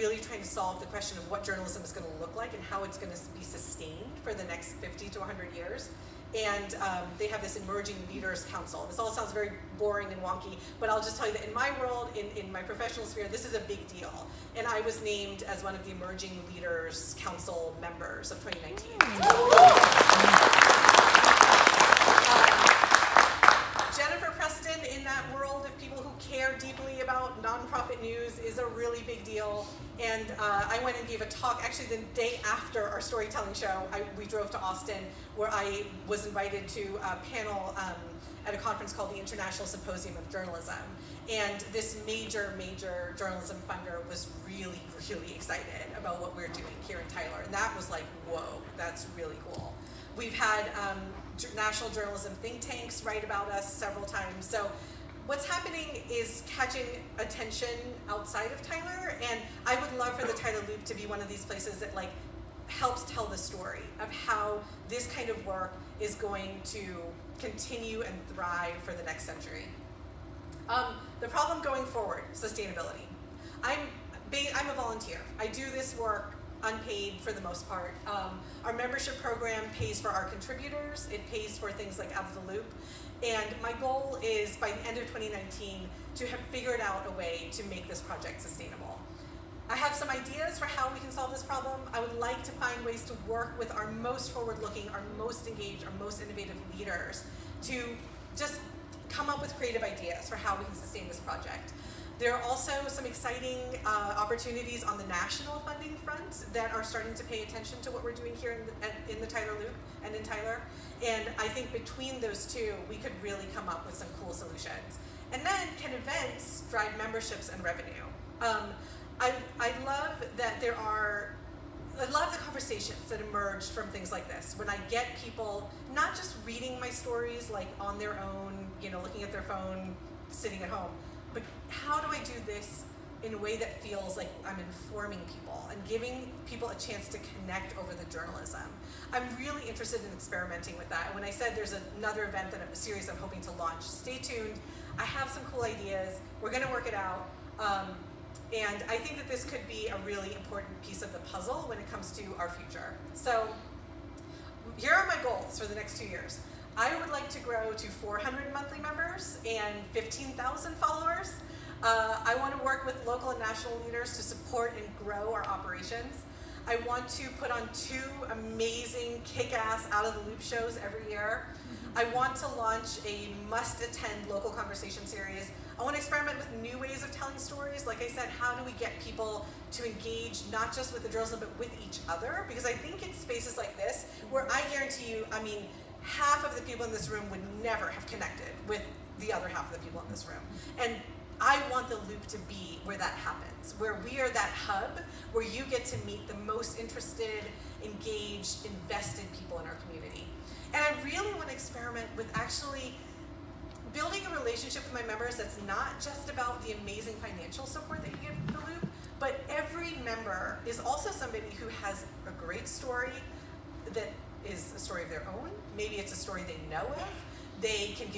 really trying to solve the question of what journalism is going to look like and how it's going to be sustained for the next 50 to 100 years. And they have this Emerging Leaders Council. This all sounds very boring and wonky, but I'll just tell you that in my world, in my professional sphere, this is a big deal. And I was named as one of the Emerging Leaders Council members of 2019. Jennifer Preston, in that world of people who care deeply about nonprofit news, is a really big deal. And I went and gave a talk, actually the day after our storytelling show. We drove to Austin, where I was invited to a panel at a conference called the International Symposium of Journalism. And this major journalism funder was really, really excited about what we're doing here in Tyler. And that was like, whoa, that's really cool. We've had national journalism think tanks write about us several times. So what's happening is catching attention outside of Tyler, and I would love for the Tyler Loop to be one of these places that like helps tell the story of how this kind of work is going to continue and thrive for the next century. The problem going forward, sustainability. I'm a volunteer. I do this work unpaid for the most part. Our membership program pays for our contributors. It pays for things like Out of the Loop. And my goal is, by the end of 2019, to have figured out a way to make this project sustainable. I have some ideas for how we can solve this problem. I would like to find ways to work with our most forward-looking, our most engaged, our most innovative leaders to just come up with creative ideas for how we can sustain this project. There are also some exciting opportunities on the national funding front that are starting to pay attention to what we're doing here in the Tyler Loop and in Tyler. And I think between those two, we could really come up with some cool solutions. And then, can events drive memberships and revenue? I love that I love the conversations that emerge from things like this. When I get people not just reading my stories like on their own, looking at their phone, sitting at home, but how do I do this in a way that feels like I'm informing people and giving people a chance to connect over the journalism? I'm really interested in experimenting with that. And when I said there's another event, a series I'm hoping to launch, stay tuned. I have some cool ideas. We're going to work it out. And I think that this could be a really important piece of the puzzle when it comes to our future. So here are my goals for the next 2 years. I would like to grow to 400 monthly members and 15,000 followers. I want to work with local and national leaders to support and grow our operations. I want to put on 2 amazing, kick-ass, out-of-the-loop shows every year. I want to launch a must-attend local conversation series. I want to experiment with new ways of telling stories. Like I said, how do we get people to engage not just with the journalism, but with each other? Because I think it's spaces like this where I guarantee you, half of the people in this room would never have connected with the other half of the people in this room. And I want the Loop to be where that happens, where we are that hub, where you get to meet the most interested, engaged, invested people in our community. And I really want to experiment with actually building a relationship with my members that's not just about the amazing financial support that you give the Loop, but every member is also somebody who has a great story that is a story of their own. Maybe it's a story they know of. They can give